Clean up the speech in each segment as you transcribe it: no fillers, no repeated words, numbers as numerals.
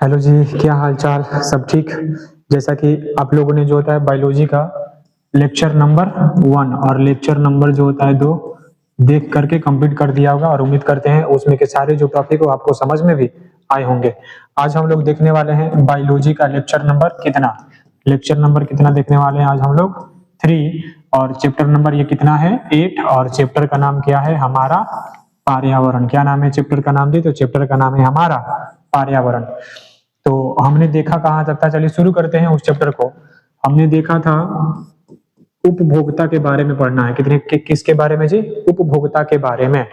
Hello जी, क्या हाल चाल? सब ठीक? जैसा कि आप लोगों ने जो होता है बायोलॉजी का लेक्चर नंबर 1 और लेक्चर नंबर जो होता है 2 देख करके कंप्लीट कर दिया होगा और उम्मीद करते हैं उसमें के सारे जो टॉपिक हो आपको समझ में भी आए होंगे। आज हम लोग देखने वाले हैं बायोलॉजी का लेक्चर नंबर कितना? लेक्चर नंबर कितना देखने वाले हैं आज हम लोग? 3। और चैप्टर नंबर ये कितना है? 8। और चैप्टर का नाम क्या है? हमारा पर्यावरण। क्या नाम है चैप्टर का नाम? तो चैप्टर का नाम है हमारा पर्यावरण। तो हमने देखा कहाँ तक था? चलिए शुरू करते हैं उस चैप्टर को। हमने देखा था उपभोक्ता के बारे में पढ़ना है। किसके बारे में जी? उपभोक्ता के बारे में।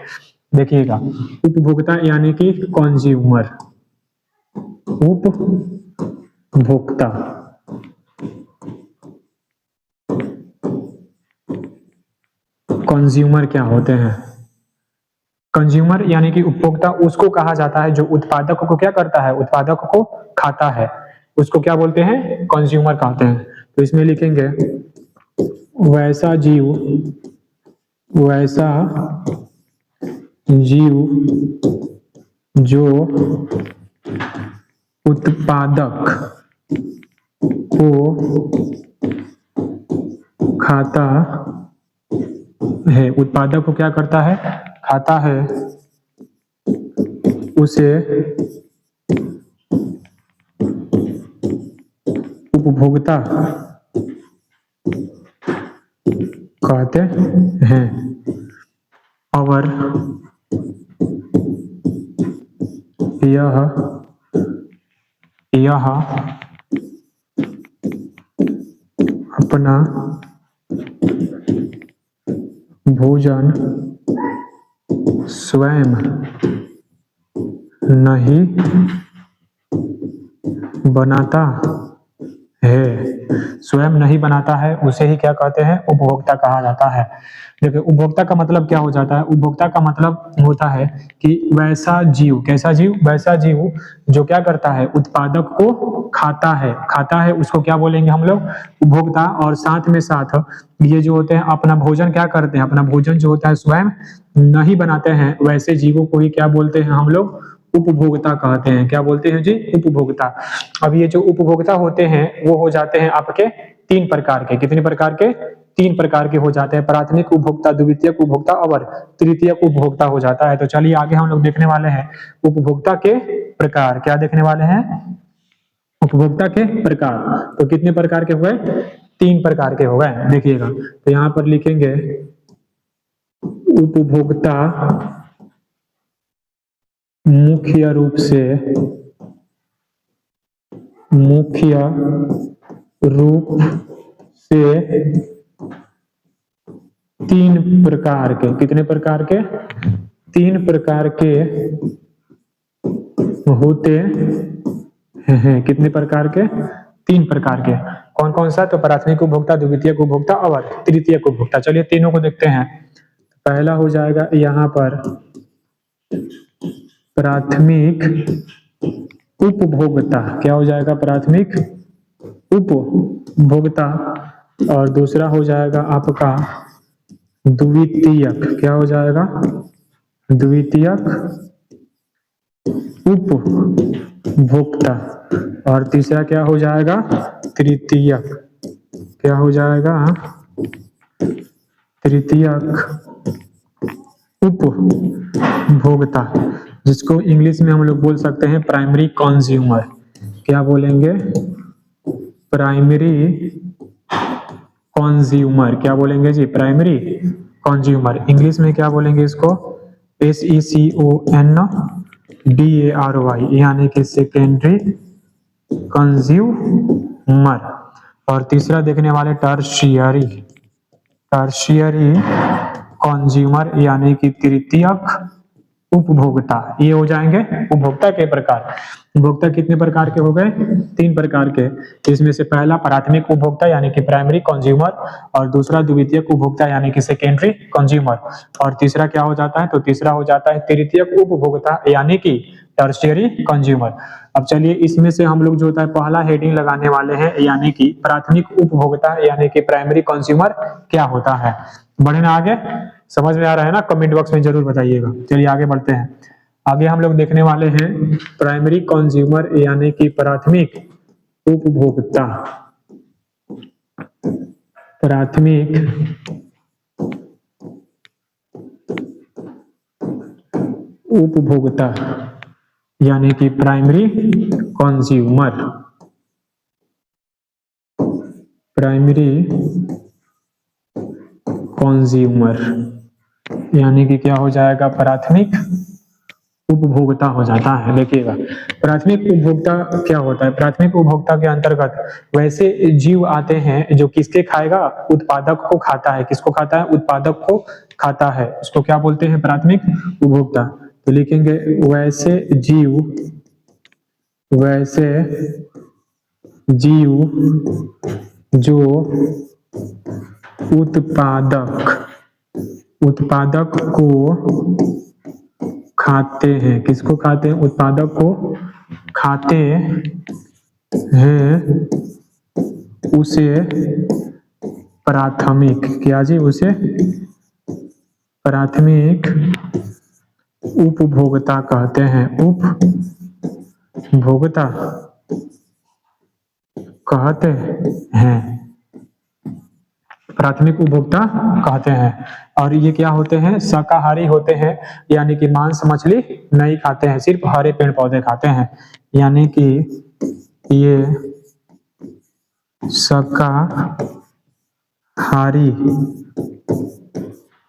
देखिएगा, उपभोक्ता यानी कि कंज्यूमर। उपभोक्ता कंज्यूमर क्या होते हैं? कंज्यूमर यानी कि उपभोक्ता उसको कहा जाता है जो उत्पादक को क्या करता है? उत्पादक को खाता है, उसको क्या बोलते हैं? कंज्यूमर कहते हैं। तो इसमें लिखेंगे वैसा जीव जो उत्पादक को खाता है, उत्पादक को क्या करता है? खाता है, उसे उपभोक्ता कहते हैं। और यह अपना भोजन स्वयं नहीं बनाता है, स्वयं नहीं बनाता है, उसे ही क्या कहते हैं? उपभोक्ता कहा जाता है। देखिए, उपभोक्ता का मतलब क्या हो जाता है? उपभोक्ता का मतलब होता है कि वैसा जीव, कैसा जीव? वैसा जीव जो क्या करता है? उत्पादक को खाता है उसको क्या बोलेंगे हम लोग? उपभोक्ता। और साथ में साथ ये जो होते हैं अपना भोजन क्या करते हैं? अपना भोजन जो होता है स्वयं नहीं बनाते हैं, वैसे जीवों को ही क्या बोलते हैं हम लोग? उपभोक्ता कहते हैं। क्या बोलते हैं जी? उपभोक्ता। अब ये जो उपभोक्ता होते हैं वो हो जाते हैं आपके 3 प्रकार के। कितने प्रकार के? 3 प्रकार के हो जाते हैं। प्राथमिक उपभोक्ता, द्वितीयक उपभोक्ता और तृतीयक उपभोक्ता हो जाता है। तो चलिए आगे हम लोग देखने वाले हैं उपभोक्ता के प्रकार। क्या देखने वाले हैं? उपभोक्ता के प्रकार। तो कितने प्रकार के हुए? 3 प्रकार के हो गए। देखिएगा, तो यहाँ पर लिखेंगे उपभोक्ता मुख्य रूप से 3 प्रकार के। कितने प्रकार के? 3 प्रकार के होते हैं। कितने प्रकार के? 3 प्रकार के। कौन कौन सा? तो प्राथमिक उपभोक्ता, द्वितीयक उपभोक्ता और तृतीयक उपभोक्ता। चलिए तीनों को देखते हैं। पहला हो जाएगा यहाँ पर प्राथमिक उपभोक्ता। क्या हो जाएगा? प्राथमिक उपभोक्ता। और दूसरा हो जाएगा आपका द्वितीयक। क्या हो जाएगा? द्वितीयक उपभोक्ता। और तीसरा क्या हो जाएगा? तृतीयक। क्या हो जाएगा? तृतीयक उपभोक्ता, जिसको इंग्लिश में हम लोग बोल सकते हैं प्राइमरी कंज्यूमर। क्या बोलेंगे? Primary consumer. क्या बोलेंगे जी? Primary consumer. इंग्लिश में क्या बोलेंगे इसको? SECONDARY, यानी कि सेकेंडरी कंज्यूमर। और तीसरा देखने वाले टर्शियरी कंज्यूमर, यानी कि तृतीयक उपभोक्ता। ये हो जाएंगे उपभोक्ता के प्रकार। उपभोक्ता कितने प्रकार के हो गए? 3 प्रकार के। इसमें से पहला प्राथमिक उपभोक्ता यानी कि प्राइमरी कंज्यूमर, और दूसरा द्वितीयक उपभोक्ता यानी कि सेकेंडरी कंज्यूमर, और तीसरा क्या हो जाता है? तो तीसरा हो जाता है तृतीयक उपभोक्ता यानी कि टर्शियरी कंज्यूमर। अब चलिए इसमें से हम लोग जो होता है पहला हेडिंग लगाने वाले हैं, यानी कि प्राथमिक उपभोक्ता यानी कि प्राइमरी कंज्यूमर क्या होता है। बढ़े ना आगे? समझ में आ रहा है ना? कमेंट बॉक्स में जरूर बताइएगा। चलिए आगे बढ़ते हैं। आगे हम लोग देखने वाले हैं प्राइमरी कंज्यूमर यानी कि प्राथमिक उपभोक्ता। प्राथमिक उपभोक्ता यानी कि प्राइमरी कंज्यूमर। प्राइमरी कंज्यूमर यानी कि क्या हो जाएगा, प्राथमिक उपभोक्ता हो जाता है। देखिएगा प्राथमिक उपभोक्ता क्या होता है, प्राथमिक उपभोक्ता के अंतर्गत वैसे जीव आते हैं जो किसके खाएगा, उत्पादक को खाता है। किसको खाता है, उत्पादक को खाता है, उसको क्या बोलते हैं, प्राथमिक उपभोक्ता। तो लिखेंगे वैसे जीव, वैसे जीव जो उत्पादक को खाते हैं। किसको खाते हैं, उत्पादक को खाते हैं, उसे प्राथमिक, क्या जी, उसे प्राथमिक उपभोक्ता कहते हैं। उपभोक्ता कहते हैं, प्राथमिक उपभोक्ता कहते हैं। और ये क्या होते हैं, शाकाहारी होते हैं, यानी कि मांस मछली नहीं खाते हैं, सिर्फ हरे पेड़ पौधे खाते हैं। यानी कि ये शाकाहारी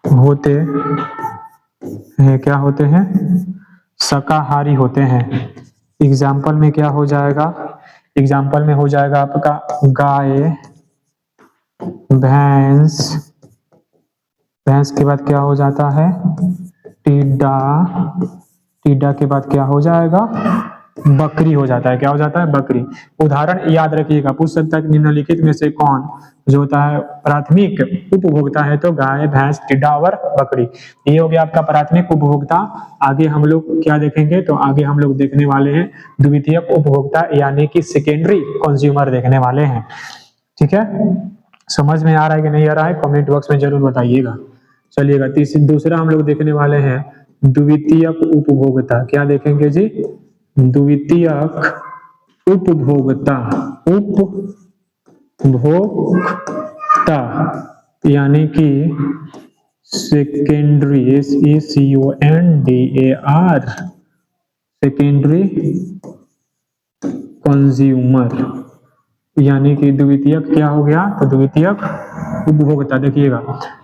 होते हैं, क्या होते हैं, शाकाहारी होते हैं। एग्जाम्पल में क्या हो जाएगा, एग्जाम्पल में हो जाएगा आपका गाय, भैंस, भैंस के बाद क्या हो जाता है, टिड्डा, टिड्डा के बाद क्या हो जाएगा, बकरी हो जाता है। क्या हो जाता है, बकरी। उदाहरण याद रखिएगा, पूछ सकता है कि निम्नलिखित में से कौन जो होता है प्राथमिक उपभोक्ता है, तो गाय, भैंस, टिड्डा और बकरी। ये हो गया आपका प्राथमिक उपभोक्ता। आगे हम लोग क्या देखेंगे, तो आगे हम लोग देखने वाले हैं द्वितीयक उपभोक्ता यानी कि सेकेंडरी कंज्यूमर देखने वाले हैं। ठीक है, समझ में आ रहा है कि नहीं आ रहा है, कमेंट बॉक्स में जरूर बताइएगा। चलिएगा दूसरा हम लोग देखने वाले हैं द्वितीयक उपभोक्ता। क्या देखेंगे जी, द्वितीयक उपभोक्ता। उपभोक्ता यानी कि सेकेंडरी, SECONDAR, सेकेंडरी कंज्यूमर यानी कि द्वितीयक क्या हो गया, तो द्वितीयक उपभोक्ता। देखिएगा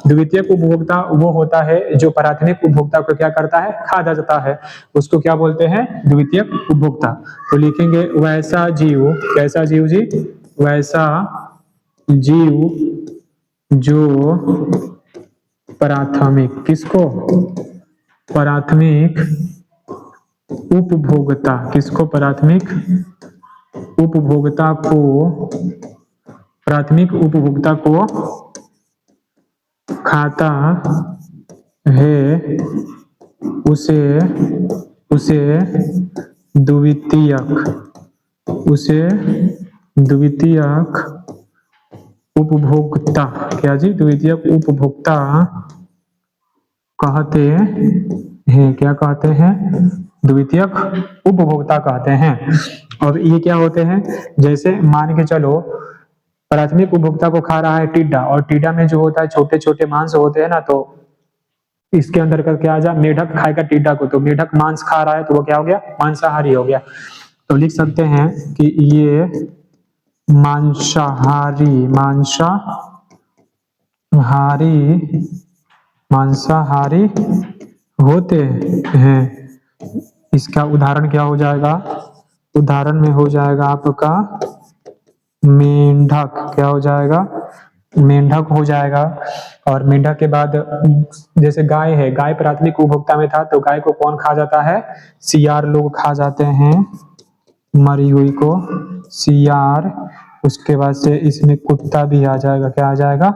द्वितीयक उपभोक्ता वो होता है जो प्राथमिक उपभोक्ता को क्या करता है, खा जाता है, उसको क्या बोलते हैं, द्वितीयक उपभोक्ता। तो लिखेंगे वैसा जीव, कैसा जीव जी, वैसा जीव जो प्राथमिक, किसको, प्राथमिक उपभोक्ता, किसको, प्राथमिक उपभोक्ता को, प्राथमिक उपभोक्ता को खाता है, उसे द्वितीयक, उसे द्वितीयक उपभोक्ता, क्या जी, द्वितीयक उपभोक्ता कहते हैं। क्या कहते हैं, द्वितीयक उपभोक्ता कहते हैं। और ये क्या होते हैं, जैसे मान के चलो प्राथमिक उपभोक्ता को खा रहा है टिड्डा, और टिड्डा में जो होता है छोटे छोटे मांस होते हैं ना, तो इसके अंदर का क्या आ जा, मेढक खाएगा टिड्डा को, तो मेढक मांस खा रहा है तो वो क्या हो गया, मांसाहारी हो गया। तो लिख सकते हैं कि ये मांसाहारी, मांसाहारी होते हैं। इसका उदाहरण क्या हो जाएगा, उदाहरण में हो जाएगा आपका मेंढक। क्या हो जाएगा, मेंढक हो जाएगा। और मेंढक के बाद जैसे गाय है, गाय प्राथमिक उपभोक्ता में था, तो गाय को कौन खा जाता है, सियार लोग खा जाते हैं, मरी हुई को सियार। उसके बाद से इसमें कुत्ता भी आ जाएगा, क्या आ जाएगा,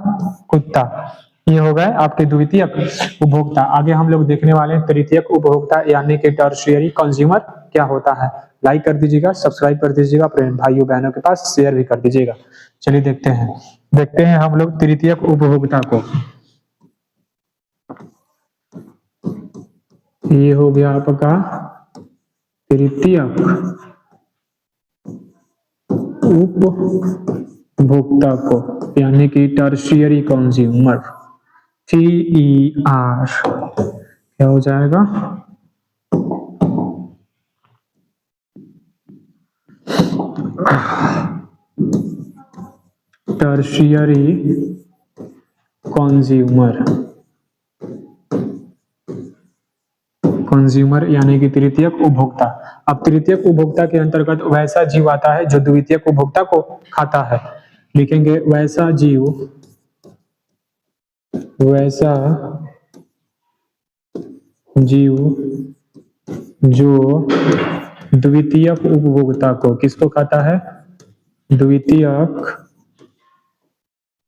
कुत्ता। ये हो गए आपके द्वितीयक उपभोक्ता। आगे हम लोग देखने वाले हैं तृतीयक उपभोक्ता यानी कि टर्शियरी कंज्यूमर क्या होता है। लाइक कर दीजिएगा, सब्सक्राइब कर दीजिएगा, अपने भाइयों बहनों के पास शेयर भी कर दीजिएगा। चलिए देखते हैं हम लोग तृतीयक उपभोक्ता को। ये हो गया आपका तृतीयक उपभोक्ता को, यानी कि टर्शियरी कंज्यूमर, TER क्या हो जाएगा, टर्शियरी कंज्यूमर यानी कि तृतीयक उपभोक्ता। अब तृतीयक उपभोक्ता के अंतर्गत वैसा जीव आता है जो द्वितीयक उपभोक्ता को खाता है। लिखेंगे वैसा जीव जो द्वितीयक उपभोक्ता को, किसको खाता है, द्वितीयक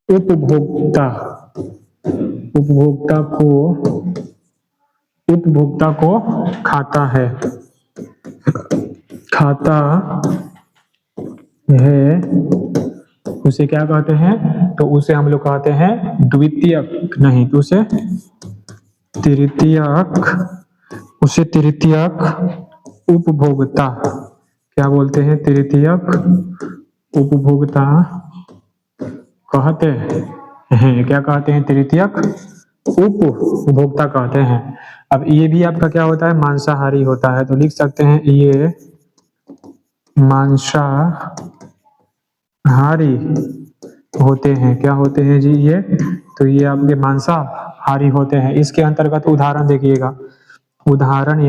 उपभोक्ता को खाता है उसे क्या कहते हैं, तो उसे हम लोग कहते हैं द्वितीयक, नहीं तो उसे तृतीयक उपभोक्ता क्या बोलते हैं, तृतीयक उपभोक्ता कहते हैं। क्या कहते हैं, तृतीयक उपभोक्ता कहते हैं। अब ये भी आपका क्या होता है, मांसाहारी होता है, तो लिख सकते हैं ये मांसाहारी होते हैं। क्या होते हैं जी ये, तो ये आपके मांसाहारी होते हैं। इसके अंतर्गत उदाहरण देखिएगा, उदाहरण